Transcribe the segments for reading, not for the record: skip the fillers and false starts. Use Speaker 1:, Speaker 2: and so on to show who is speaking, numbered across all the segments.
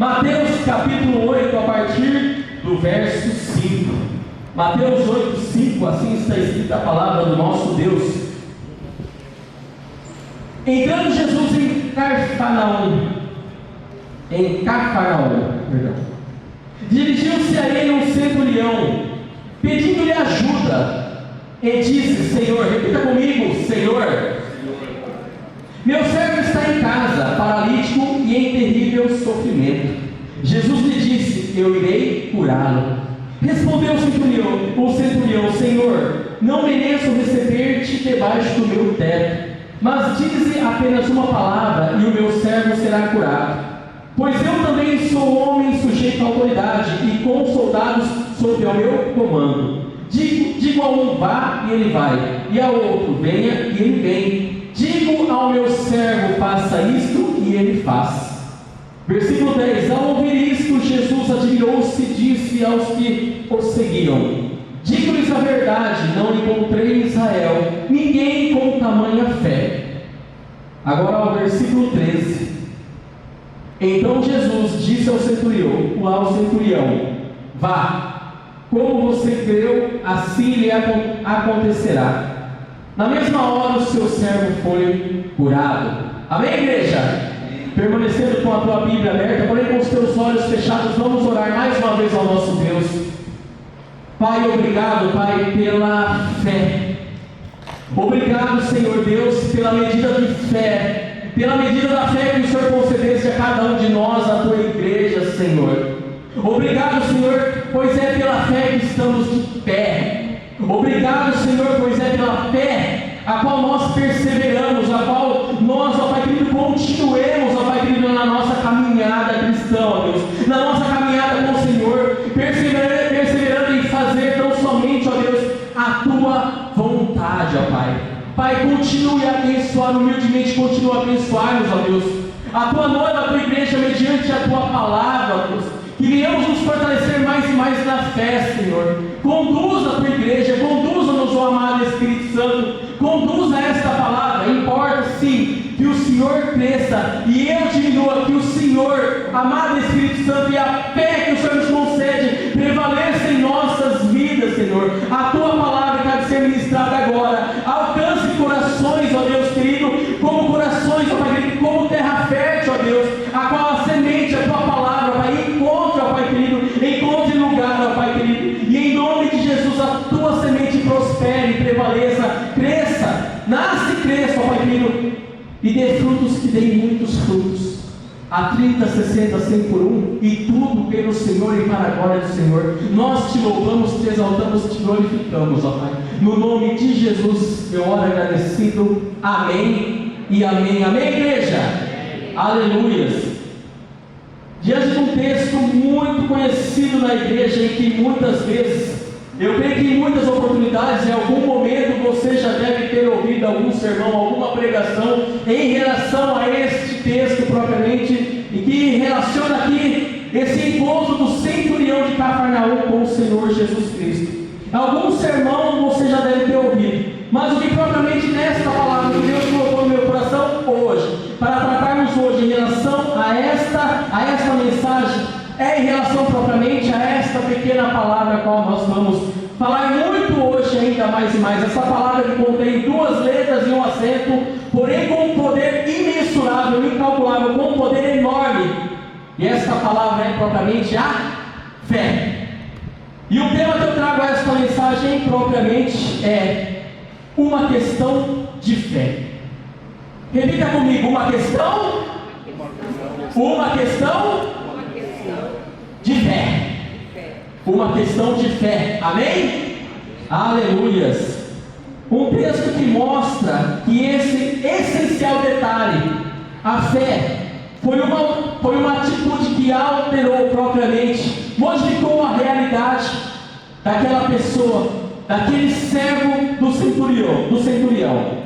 Speaker 1: Mateus capítulo 8, a partir do verso 5. Mateus 8, 5, assim está escrita a palavra do nosso Deus. Entrando Jesus em Cafarnaum, dirigiu-se a ele um centurião, pedindo-lhe ajuda, e disse: Senhor, repita comigo, Senhor, meu servo está em casa, paralítico e em terrível sofrimento. Jesus lhe disse: eu irei curá-lo. Respondeu o centurião: Senhor, não mereço receber-te debaixo do meu teto, mas dize apenas uma palavra e o meu servo será curado. Pois eu também sou homem sujeito à autoridade e com soldados sob ao meu comando. Digo a um: vá, e ele vai, e ao outro: venha, e ele vem. Digo ao meu servo: faça isto, e ele faz. Versículo 10: ao ouvir isto, Jesus admirou-se e disse aos que o seguiam: digo-lhes a verdade, não encontrei em Israel ninguém com tamanha fé. Agora ao versículo 13: então Jesus disse ao centurião: vá, como você creu, assim lhe acontecerá. Na mesma hora o seu servo foi curado. Amém, igreja? Permanecendo com a tua Bíblia aberta, porém com os teus olhos fechados, vamos orar mais uma vez ao nosso Deus. Pai, obrigado, Pai, pela fé. Obrigado, Senhor Deus, pela medida de fé, pela medida da fé que o Senhor concedesse a cada um de nós, a tua igreja, Senhor. Obrigado, Senhor, pois é pela fé que estamos de pé. Obrigado, Senhor, pois é pela fé a qual nós perseveramos, a qual nós, ó Pai querido, continuemos, ó Pai querido, na nossa caminhada cristã, ó Deus, na nossa caminhada com o Senhor, perseverando em fazer tão somente, ó Deus, a tua vontade, ó Pai. Pai, continue a abençoar, humildemente continue a abençoar-nos, ó Deus, a tua noiva, a tua igreja, mediante a tua palavra, ó Deus, que venhamos nos fortalecer mais e mais na fé, Senhor. Conduza a tua igreja, conduza-nos, ó amado Espírito Santo, conduza esta palavra. Importa sim que o Senhor cresça e eu diminua, que o Senhor, amado Espírito Santo, e a fé que o Senhor nos concede prevaleça em nossas vidas, Senhor. A tua palavra que há de ser ministrada agora alcance corações, ó Deus querido, como corações, ó Pai querido, como terra fértil, ó Deus, a qual a semente, a tua palavra, Pai, encontre, ó Pai querido, encontre lugar, ó Pai querido, e em nome de Jesus a tua semente prospere, prevaleça, cresça, nasce e cresça, ó Pai querido, e dê frutos que deem muitos frutos, a 30, 60, 100 por um, e tudo pelo Senhor e para a glória do Senhor. Nós te louvamos, te exaltamos, te glorificamos, ó Pai, no nome de Jesus eu oro agradecido, amém e amém. Amém, igreja? Amém. Aleluias. Diante de um texto muito conhecido na igreja, em que muitas vezes, eu creio que em muitas oportunidades, em algum momento você já deve ter ouvido algum sermão, alguma pregação em relação a este texto propriamente, e que relaciona aqui esse encontro do centurião de Cafarnaum com o Senhor Jesus Cristo. Algum sermão você já deve ter ouvido, mas o que propriamente nesta palavra que Deus colocou no meu coração hoje, para tratarmos hoje em relação a esta mensagem, é em relação propriamente a esta pequena palavra a qual nós vamos falar muito hoje, ainda mais e mais. Essa palavra que contém 2 letras e um acento, porém com um poder imensurável, incalculável, com um poder enorme. E esta palavra é propriamente a fé. E o tema que eu trago a esta mensagem propriamente é uma questão de fé. Repita comigo: uma questão de fé. Uma questão de fé. Amém? Aleluias. Um texto que mostra que esse essencial detalhe, a fé, foi uma atitude que alterou propriamente, modificou a realidade daquela pessoa, daquele servo do centurião.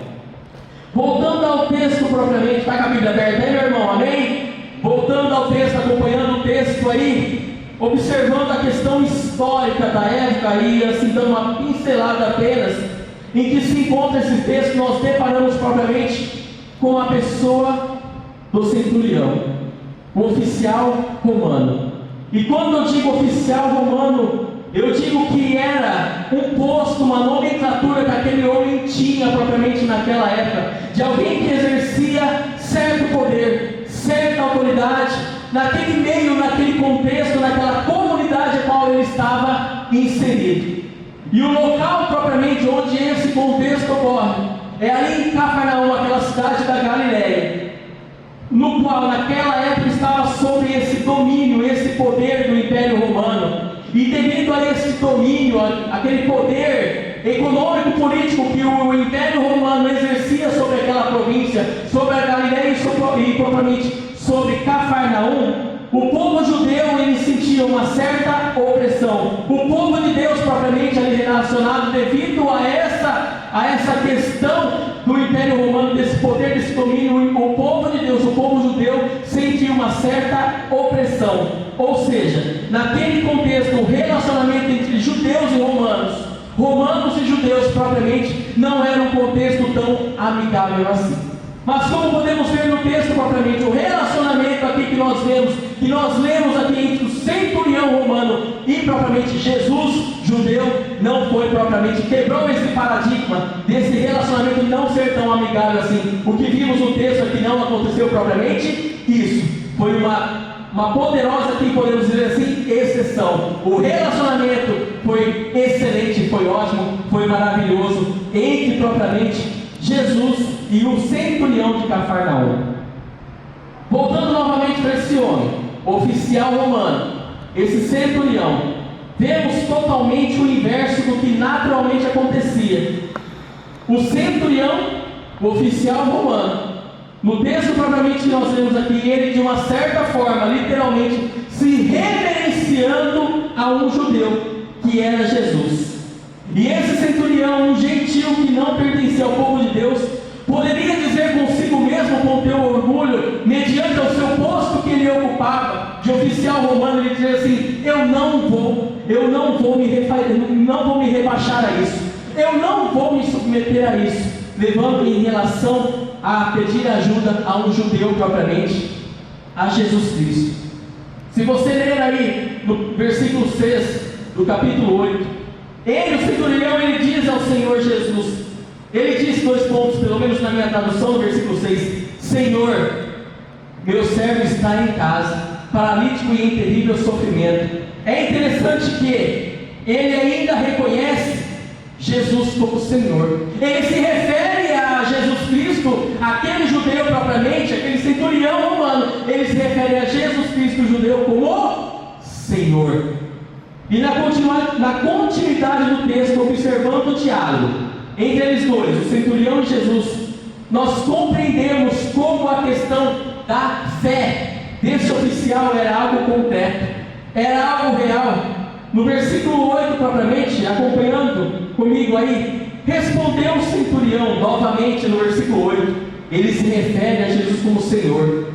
Speaker 1: Voltando ao texto propriamente, está com a Bíblia aberta aí, meu irmão? Amém? Voltando ao texto, acompanhando o texto aí, observando a questão histórica da época aí, assim, dando uma pincelada apenas, em que se encontra esse texto, nós deparamos propriamente com a pessoa do centurião, o oficial romano. E quando eu digo oficial romano, eu digo que era um posto, uma nomenclatura que aquele homem tinha propriamente naquela época, de alguém que exercia certo poder, certa autoridade, naquele meio, naquele contexto, naquela comunidade a qual ele estava inserido. E o local propriamente onde esse contexto ocorre é ali em Cafarnaum, aquela cidade da Galileia, no qual naquela época estava sob esse domínio, esse poder do Império Romano. E devido a esse domínio, aquele poder econômico, político que o Império Romano exercia sobre aquela província, sobre a Galileia e propriamente sobre Cafarnaum, o povo judeu ele sentia uma certa opressão. O povo de Deus propriamente ali relacionado devido a essa questão do Império Romano, desse poder, desse domínio, o povo de Deus, o povo judeu sentia uma certa opressão. Ou seja, naquele contexto, o relacionamento entre judeus e romanos e judeus propriamente, não era um contexto tão amigável assim. Mas como podemos ver no texto propriamente, o relacionamento aqui que nós lemos aqui entre o centurião romano e propriamente Jesus, judeu, não foi propriamente, quebrou esse paradigma desse relacionamento não ser tão amigável assim. O que vimos no texto aqui não aconteceu propriamente isso. Foi uma poderosa, aqui podemos dizer assim, exceção. O relacionamento foi excelente, foi ótimo, foi maravilhoso entre propriamente Jesus e o centurião de Cafarnaum. Voltando novamente para esse homem, oficial romano, esse centurião, vemos totalmente o inverso do que naturalmente acontecia. O centurião, o oficial romano, no texto propriamente que nós lemos aqui, ele de uma certa forma, literalmente, se reverenciando a um judeu, que era Jesus. E esse centurião, um gentil que não pertencia ao povo de Deus, poderia dizer consigo mesmo, com teu orgulho, mediante o seu posto que ele ocupava, de oficial romano, ele dizia assim: eu não vou me rebaixar a isso, eu não vou me submeter a isso, levando em relação a pedir ajuda a um judeu propriamente, a Jesus Cristo. Se você ler aí no versículo 6 do capítulo 8, ele, o centurião, ele diz ao Senhor Jesus, ele diz 2 pontos, pelo menos na minha tradução, no versículo 6: Senhor, meu servo está em casa, paralítico e em terrível sofrimento. É interessante que ele ainda reconhece Jesus como Senhor. Ele se refere a Jesus Cristo, aquele judeu propriamente, aquele centurião romano, ele se refere a Jesus Cristo, o judeu, como Senhor. E na continuidade do texto, observando o diálogo entre eles dois, o centurião e Jesus, nós compreendemos como a questão da fé desse oficial era algo concreto, era algo real. No versículo 8 propriamente, acompanhando comigo aí, respondeu o centurião, novamente no versículo 8, ele se refere a Jesus como Senhor.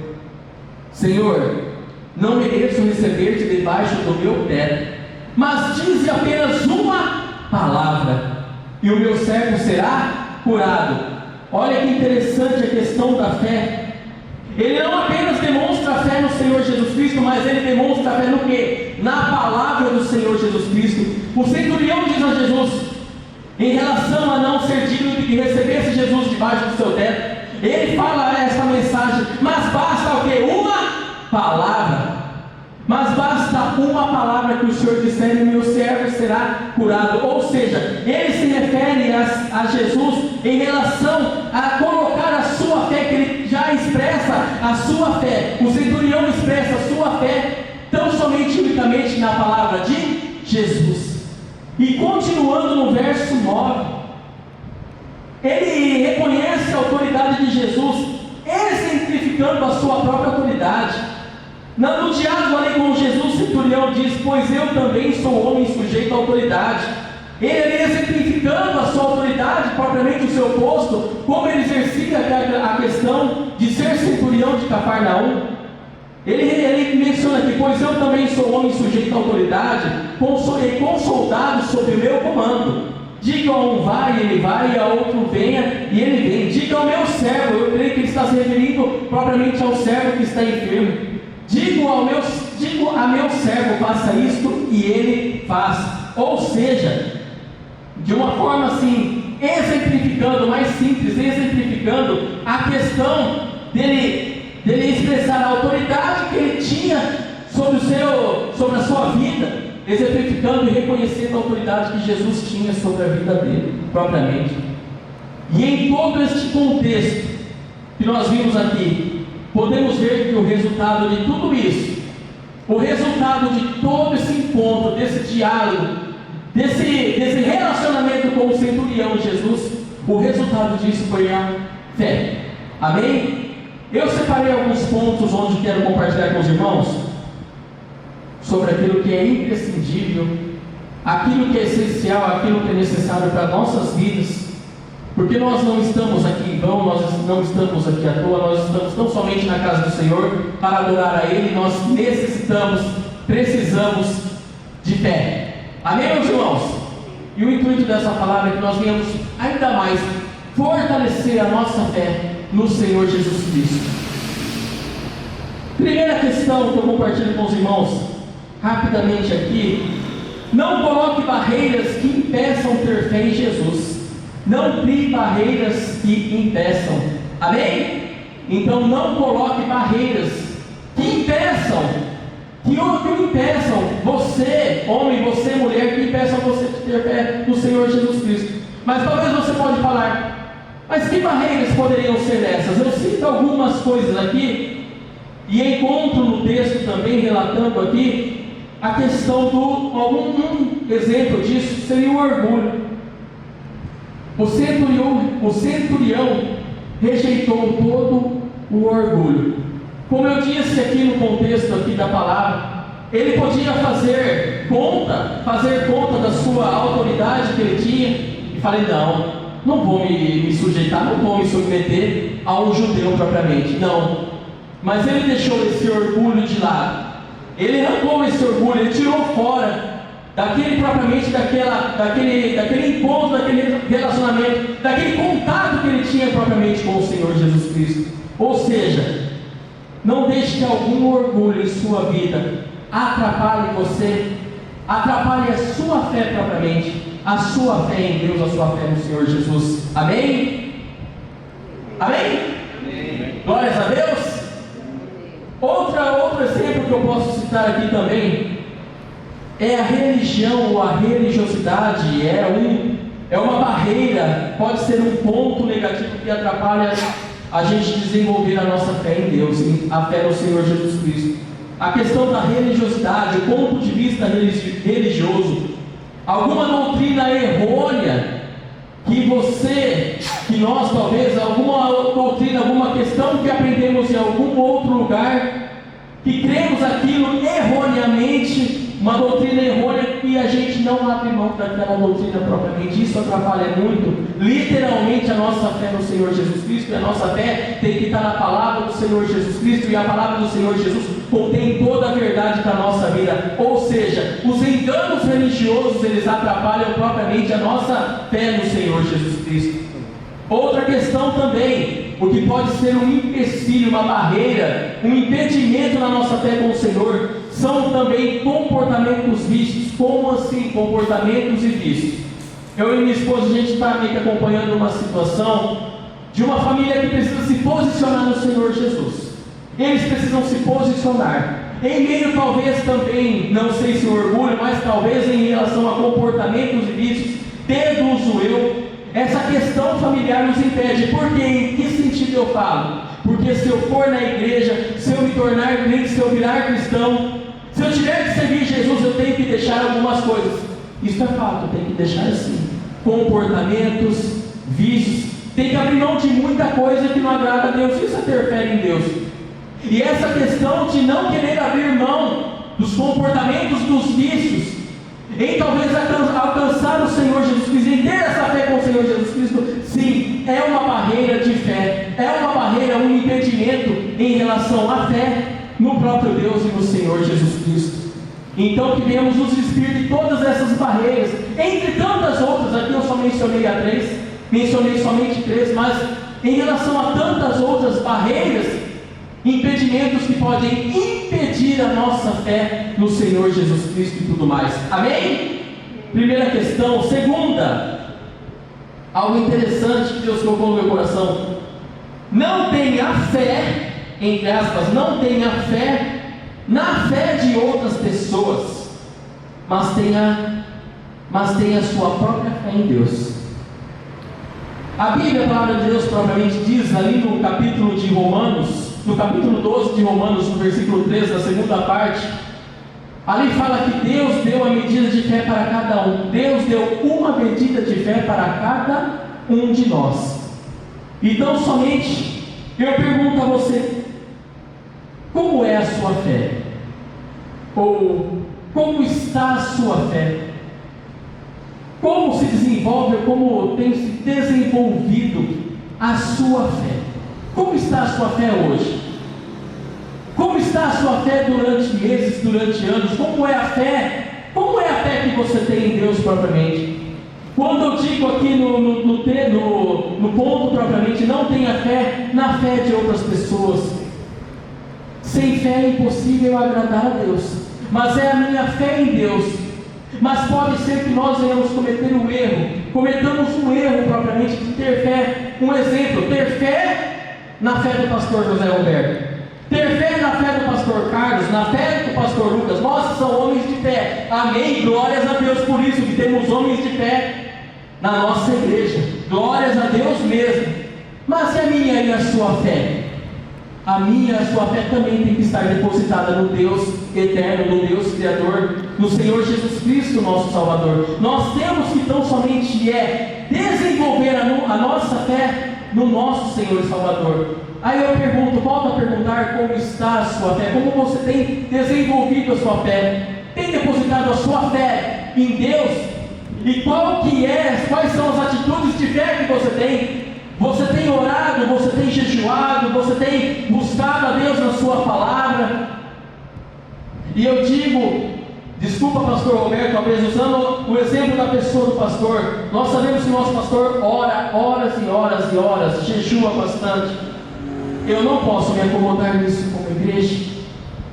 Speaker 1: Senhor, não mereço receber-te debaixo do meu teto, mas dize apenas uma palavra, e o meu servo será curado. Olha que interessante a questão da fé. Ele não apenas demonstra a fé no Senhor Jesus Cristo, mas ele demonstra a fé no quê? Na palavra do Senhor Jesus Cristo. O centurião diz a Jesus, em relação a não ser digno de que recebesse Jesus debaixo do seu teto, ele fala essa mensagem: mas basta o quê? Uma palavra. Mas basta uma palavra que o Senhor disser e meu servo será curado. Ou seja, ele se refere a Jesus em relação a colocar a sua fé, que ele já expressa a sua fé. O centurião expressa a sua fé tão somente unicamente na palavra de Jesus. E continuando no verso 9, ele reconhece a autoridade de Jesus, exemplificando a sua própria autoridade. No diálogo ali com Jesus, o centurião diz: pois eu também sou homem sujeito à autoridade. Ele exemplificando a sua autoridade, propriamente o seu posto, como ele exercia a questão de ser centurião de Cafarnaum. Ele menciona aqui: pois eu também sou homem sujeito à autoridade, com soldados sob o meu comando. Diga a um vai, ele vai, e a outro venha, e ele vem. Diga ao meu servo, eu creio que ele está se referindo propriamente ao servo que está enfermo. Digo a meu servo faça isto, e ele faz. Ou seja, de uma forma assim, exemplificando, mais simples, exemplificando a questão dele expressar a autoridade que ele tinha sobre a sua vida, exemplificando e reconhecendo a autoridade que Jesus tinha sobre a vida dele, propriamente. E em todo este contexto que nós vimos aqui, podemos ver que o resultado de tudo isso, o resultado de todo esse encontro, desse diálogo, desse relacionamento com o centurião Jesus, o resultado disso foi a fé. Amém? Eu separei alguns pontos onde quero compartilhar com os irmãos sobre aquilo que é imprescindível, aquilo que é essencial, aquilo que é necessário para nossas vidas, porque nós não estamos aqui em vão, nós não estamos aqui à toa, nós estamos tão somente na casa do Senhor para adorar a Ele. Nós precisamos de fé. Amém, meus irmãos? E o intuito dessa palavra é que nós venhamos ainda mais fortalecer a nossa fé no Senhor Jesus Cristo. Primeira questão que eu compartilho com os irmãos rapidamente aqui: não coloque barreiras que impeçam ter fé em Jesus. Não crie barreiras que impeçam. Amém? Então não coloque barreiras que impeçam, que impeçam você, homem, você, mulher, que impeçam você de ter fé no Senhor Jesus Cristo. Mas talvez você pode falar, mas que barreiras poderiam ser essas? Eu cito algumas coisas aqui, e encontro no texto também, relatando aqui, a questão algum exemplo disso seria o orgulho. O centurião rejeitou todo o orgulho. Como eu disse aqui no contexto aqui da palavra, ele podia fazer conta da sua autoridade que ele tinha, e falei, não vou me sujeitar, não vou me submeter a um judeu propriamente, não. Mas ele deixou esse orgulho de lado, ele arrancou esse orgulho, ele tirou fora daquele encontro, daquele relacionamento, daquele contato que ele tinha propriamente com o Senhor Jesus Cristo. Ou seja, não deixe que algum orgulho em sua vida atrapalhe você, atrapalhe a sua fé propriamente, a sua fé em Deus, a sua fé no Senhor Jesus. Amém? Amém? Amém. Glórias a Deus. Outro exemplo que eu posso citar aqui também é a religião ou a religiosidade. É uma barreira, pode ser um ponto negativo que atrapalha a gente desenvolver a nossa fé em Deus, a fé no Senhor Jesus Cristo. A questão da religiosidade, o ponto de vista religioso, alguma doutrina errônea que nós talvez, alguma doutrina, alguma questão que aprendemos em algum outro lugar, que cremos aquilo erroneamente, uma doutrina errônea, e a gente não abre mão daquela doutrina propriamente. Isso atrapalha muito, literalmente, a nossa fé no Senhor Jesus Cristo. E a nossa fé tem que estar na palavra do Senhor Jesus Cristo, e a palavra do Senhor Jesus contém toda a verdade para a nossa vida. Ou seja, os enganos religiosos, eles atrapalham propriamente a nossa fé no Senhor Jesus Cristo. Outra questão também, o que pode ser um empecilho, uma barreira, um impedimento na nossa fé com o Senhor, são também comportamentos vícios. Como assim, comportamentos e vícios? Eu e minha esposa, a gente está meio que acompanhando uma situação de uma família que precisa se posicionar no Senhor Jesus. Eles precisam se posicionar, em meio talvez também, não sei se o orgulho, mas talvez em relação a comportamentos e vícios, tendo-os eu. Essa questão familiar nos impede. Por quê? Em que sentido eu falo? Porque se eu for na igreja, se eu me tornar crente, se eu virar cristão, se eu tiver que servir Jesus, eu tenho que deixar algumas coisas. Isso é fato, eu tenho que deixar assim. Comportamentos, vícios, tem que abrir mão de muita coisa que não agrada a Deus. Isso é ter fé em Deus. E essa questão de não querer abrir mão dos comportamentos, dos vícios, em talvez alcançar o Senhor Jesus Cristo, em ter essa fé com o Senhor Jesus Cristo, sim, é uma barreira de fé, é uma barreira, um impedimento em relação à fé no próprio Deus e no Senhor Jesus Cristo. Então que venhamos nos despir de todas essas barreiras, entre tantas outras. Aqui eu só mencionei somente três, mas em relação a tantas outras barreiras impedimentos que podem impedir a nossa fé no Senhor Jesus Cristo e tudo mais. Amém? Primeira questão. Segunda, algo interessante que Deus colocou no meu coração: não tenha fé, entre aspas, não tenha fé na fé de outras pessoas, mas tenha a sua própria fé em Deus. A Bíblia, a palavra de Deus propriamente diz ali no capítulo de Romanos, no capítulo 12 de Romanos, no versículo 3, da segunda parte, ali fala que Deus deu a medida de fé para cada um. Deus deu uma medida de fé para cada um de nós. Então, somente eu pergunto a você: como é a sua fé? Ou como está a sua fé? Como se desenvolve, como tem se desenvolvido a sua fé? Como está a sua fé hoje? Como está a sua fé durante meses, durante anos? Como é a fé? Como é a fé que você tem em Deus propriamente? Quando eu digo aqui no ponto propriamente, não tenha fé na fé de outras pessoas. Sem fé é impossível agradar a Deus, mas é a minha fé em Deus. Mas pode ser que nós venhamos cometamos um erro propriamente de ter fé. Um exemplo: ter fé na fé do pastor José Roberto, ter fé na fé do pastor Carlos, na fé do pastor Lucas. Nós somos homens de fé, amém? Glórias a Deus por isso, que temos homens de fé na nossa igreja, glórias a Deus mesmo. Mas e a minha e a sua fé? A minha e a sua fé também tem que estar depositada no Deus eterno, no Deus Criador, no Senhor Jesus Cristo, nosso Salvador. Nós temos que tão somente desenvolver a nossa fé no nosso Senhor e Salvador. Aí eu pergunto, volto a perguntar: como está a sua fé? Como você tem desenvolvido a sua fé? Tem depositado a sua fé em Deus? E quais são as atitudes de fé que você tem? Você tem orado, você tem jejuado, você tem buscado a Deus na sua palavra? E eu digo, desculpa pastor Roberto, talvez usando o exemplo da pessoa do pastor, nós sabemos que o nosso pastor ora horas e horas e horas, jejua bastante. Eu não posso me acomodar nisso como igreja.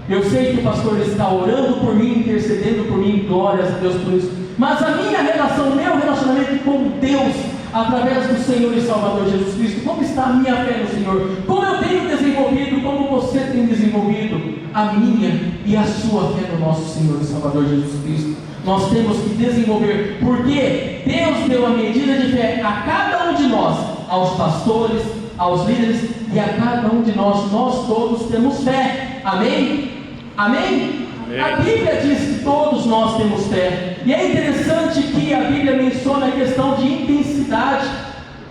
Speaker 1: Eu sei que o pastor está orando por mim, intercedendo por mim, glórias a Deus por isso. Mas a minha relação, meu relacionamento com Deus, através do Senhor e Salvador Jesus Cristo, como está a minha fé no Senhor? Como eu tenho desenvolvido, como você tem desenvolvido a minha e a sua fé no nosso Senhor e Salvador Jesus Cristo? Nós temos que desenvolver, porque Deus deu a medida de fé a cada um de nós, aos pastores, aos líderes e a cada um de nós. Nós todos temos fé, amém? Amém? Amém. A Bíblia diz que todos nós temos fé, e é interessante que a Bíblia menciona a questão de intensidade,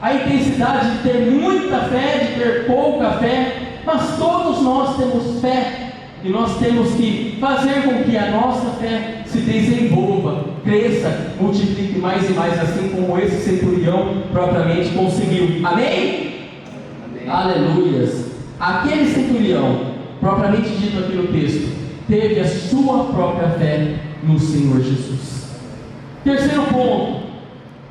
Speaker 1: a intensidade de ter muita fé, de ter pouca fé, mas todos nós temos fé, e nós temos que fazer com que a nossa fé se desenvolva, cresça, multiplique mais e mais, assim como esse centurião propriamente conseguiu, amém? Amém. Aleluias. Aquele centurião, propriamente dito aqui no texto, teve a sua própria fé no Senhor Jesus. Terceiro ponto: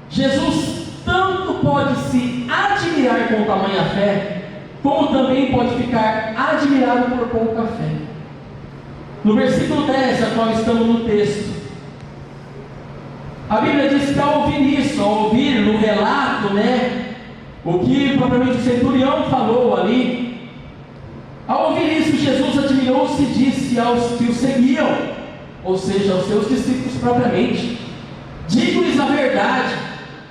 Speaker 1: Jesus tanto pode se admirar com tamanha fé, como também pode ficar admirado por pouca fé. No versículo 10, a qual estamos no texto, a Bíblia diz que ao ouvir isso, ao ouvir no relato, o que propriamente o centurião falou ali, ao ouvir isso, Jesus admirou-se e disse aos que o seguiam, ou seja, aos seus discípulos propriamente: digo-lhes a verdade,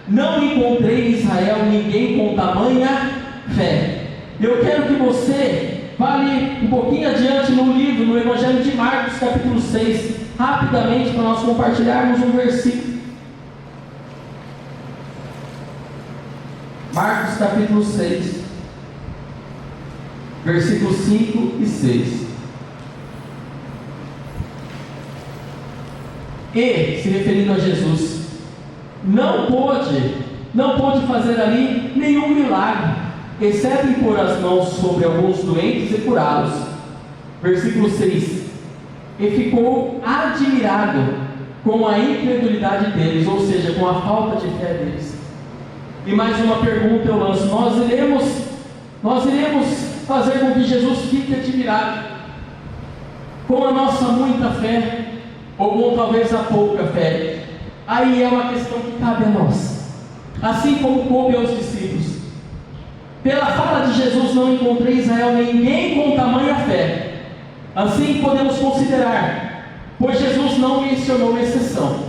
Speaker 1: não encontrei em Israel ninguém com tamanha fé. Eu quero que você vale um pouquinho adiante no livro, no Evangelho de Marcos, capítulo 6, rapidamente, para nós compartilharmos um versículo. Marcos capítulo 6, versículos 5 e 6. E, se referindo a Jesus, não pôde fazer ali nenhum milagre, exceto impor as mãos sobre alguns doentes e curá-los. Versículo 6. E ficou admirado com a incredulidade deles, ou seja, com a falta de fé deles. E mais uma pergunta eu lanço: nós iremos fazer com que Jesus fique admirado com a nossa muita fé, ou com talvez a pouca fé. Aí é uma questão que cabe a nós, assim como coube aos discípulos. Pela fala de Jesus, não encontrei em Israel ninguém com tamanha fé. Assim podemos considerar, pois Jesus não mencionou exceção,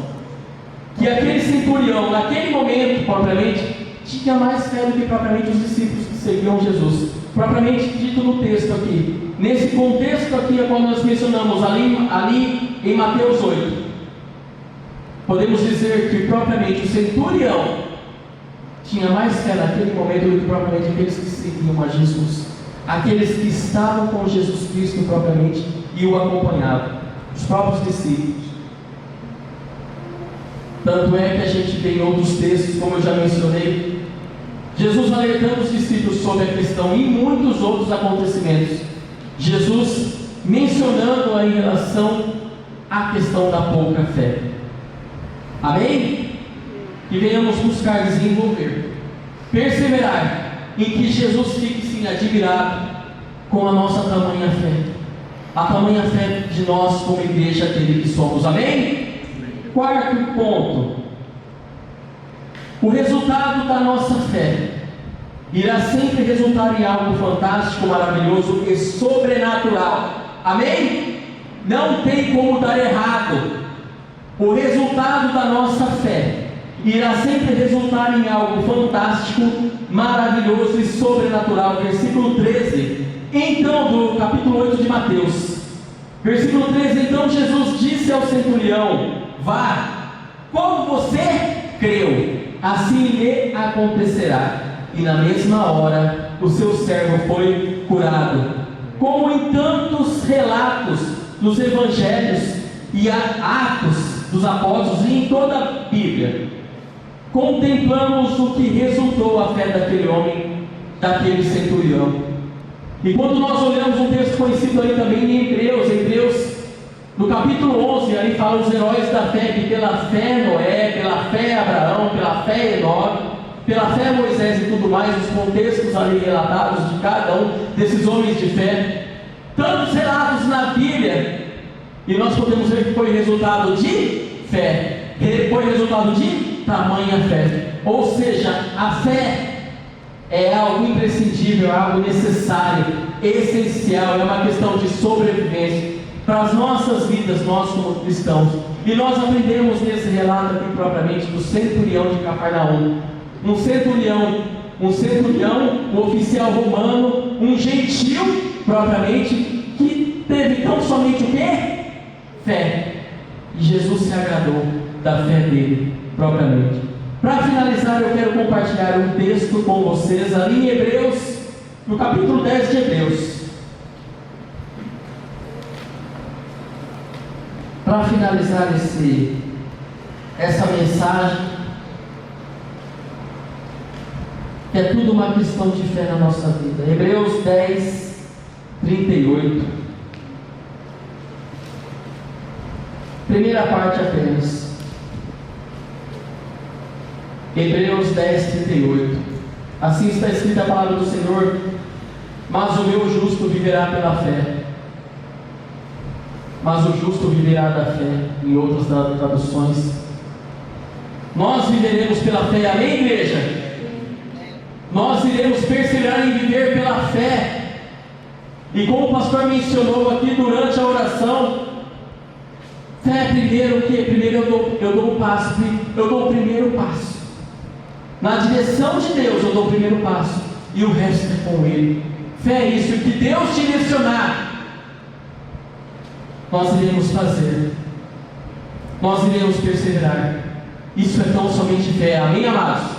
Speaker 1: que aquele centurião, naquele momento, propriamente, tinha mais fé do que propriamente os discípulos que seguiam Jesus. Propriamente dito no texto aqui, nesse contexto aqui, qual nós mencionamos ali em Mateus 8, podemos dizer que propriamente o centurião tinha mais fé naquele momento do que propriamente aqueles que seguiam a Jesus, aqueles que estavam com Jesus Cristo propriamente e o acompanhavam, os próprios discípulos. Tanto é que a gente vê em outros textos, como eu já mencionei, Jesus alertando os discípulos sobre a questão e muitos outros acontecimentos. Jesus mencionando a em relação à questão da pouca fé. Amém? Que venhamos buscar desenvolver, perseverar em que Jesus fique sim admirado com a nossa tamanha fé, a tamanha fé de nós como igreja dele que somos. Amém? Quarto ponto: o resultado da nossa fé irá sempre resultar em algo fantástico, maravilhoso e sobrenatural. Amém? Não tem como dar errado. O resultado da nossa fé irá sempre resultar em algo fantástico, maravilhoso e sobrenatural. Versículo 13, então, do capítulo 8 de Mateus. Versículo 13, então Jesus disse ao centurião: vá, como você creu, assim lhe acontecerá. E na mesma hora o seu servo foi curado. Como em tantos relatos dos evangelhos e Atos dos Apóstolos e em toda a Bíblia, contemplamos o que resultou a fé daquele homem, daquele centurião. E quando nós olhamos um texto conhecido aí também em Hebreus, no capítulo 11, ali fala os heróis da fé, que pela fé Noé, pela fé Abraão, pela fé Enoque, pela fé Moisés e tudo mais, os contextos ali relatados de cada um desses homens de fé, tantos relatos na Bíblia, e nós podemos ver que foi resultado de fé, foi resultado de tamanha fé. Ou seja, a fé é algo imprescindível, é algo necessário, essencial, é uma questão de sobrevivência para as nossas vidas, nós como cristãos. E nós aprendemos nesse relato aqui propriamente do centurião de Cafarnaum. Um centurião, um oficial romano, um gentil propriamente, que teve tão somente o quê? Fé. E Jesus se agradou da fé dele propriamente. Para finalizar, eu quero compartilhar um texto com vocês ali em Hebreus, no capítulo 10 de Hebreus. Para finalizar essa mensagem, que é tudo uma questão de fé na nossa vida. Hebreus 10, 38. Primeira parte apenas. Hebreus 10, 38. Assim está escrita a palavra do Senhor: mas o meu justo viverá pela fé. Mas o justo viverá da fé. Em outras traduções, nós viveremos pela fé. Amém, igreja? Nós iremos perseverar em viver pela fé. E como o pastor mencionou aqui durante a oração, fé primeiro o quê? Primeiro eu dou um passo. Eu dou o primeiro passo. Na direção de Deus eu dou o primeiro passo. E o resto é com Ele. Fé é isso. O que Deus direcionar, nós iremos fazer. Nós iremos perseverar. Isso é tão somente fé. Amém, amados?